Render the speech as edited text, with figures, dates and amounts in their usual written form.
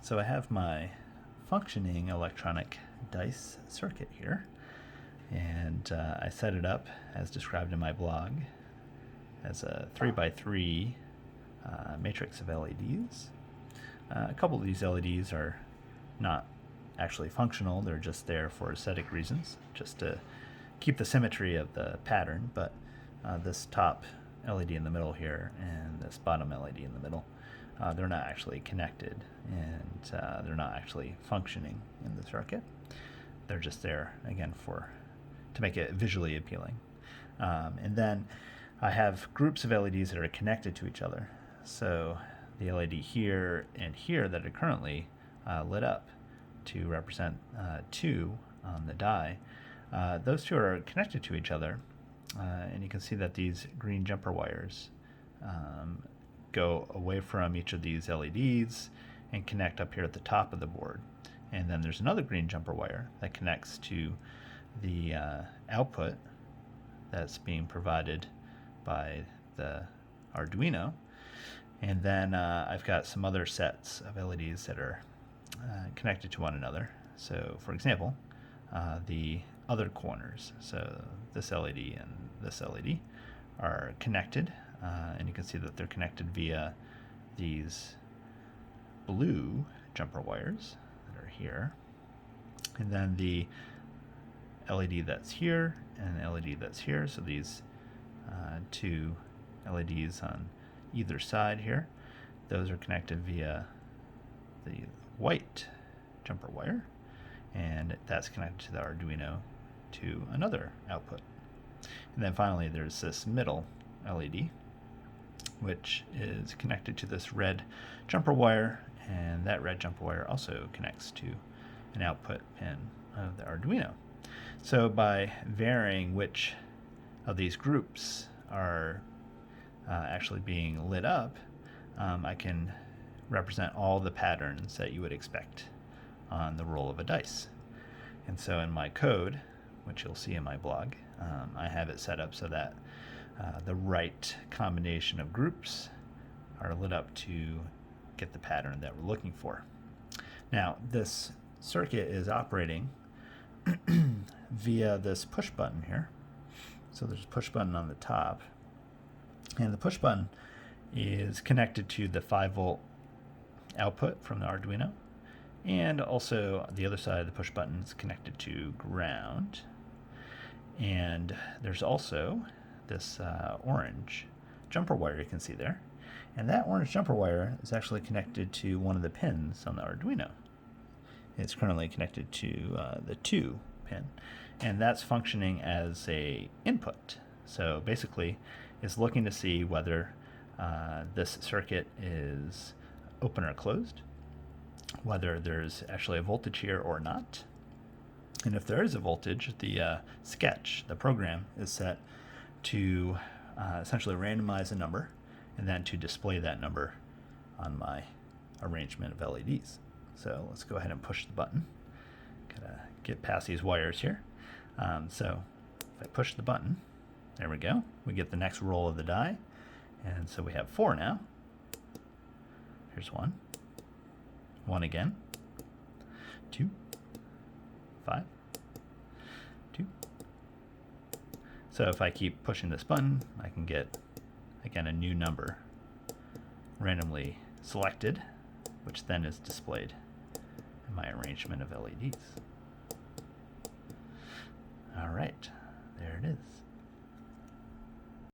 So I have my functioning electronic dice circuit here, and I set it up as described in my blog as a 3x3 matrix of LEDs. A couple of these LEDs are not actually functional, they're just there for aesthetic reasons, just to keep the symmetry of the pattern, but this top LED in the middle here and this bottom LED in the middle, they're not actually connected, and they're not actually functioning in the circuit. They're just there, again, to make it visually appealing. And then I have groups of LEDs that are connected to each other. So the LED here and here that are currently lit up to represent 2 on the die, those 2 are connected to each other, and you can see that these green jumper wires go away from each of these LEDs and connect up here at the top of the board. And then there's another green jumper wire that connects to the output that's being provided by the Arduino. And then I've got some other sets of LEDs that are connected to one another. So for example, the other corners, so this LED and this LED, are connected, and you can see that they're connected via these blue jumper wires that are here. And then the LED that's here and the LED that's here, so these 2 LEDs on either side here, those are connected via the white jumper wire, and that's connected to the Arduino to another output. And then finally there's this middle LED, which is connected to this red jumper wire, and that red jumper wire also connects to an output pin of the Arduino. So by varying which of these groups are actually being lit up, I can represent all the patterns that you would expect on the roll of a dice. And so in my code, which you'll see in my blog, I have it set up so that the right combination of groups are lit up to get the pattern that we're looking for. Now, this circuit is operating via this push button here. So there's a push button on the top, and the push button is connected to the 5-volt output from the Arduino, and also the other side of the push button is connected to ground. And there's also this orange jumper wire you can see there, and that orange jumper wire is actually connected to one of the pins on the Arduino. It's currently connected to the 2 pin, and that's functioning as a input. So basically it's looking to see whether this circuit is open or closed, whether there's actually a voltage here or not. And if there is a voltage, the sketch, the program, is set to essentially randomize a number and then to display that number on my arrangement of LEDs. So let's go ahead and push the button. Gotta get past these wires here. So if I push the button, there we go. We get the next roll of the die. And so we have 4 now. Here's 1. 1 again. 2. 5. 2. So if I keep pushing this button, I can get, again, a new number randomly selected, which then is displayed in my arrangement of LEDs. All right, there it is.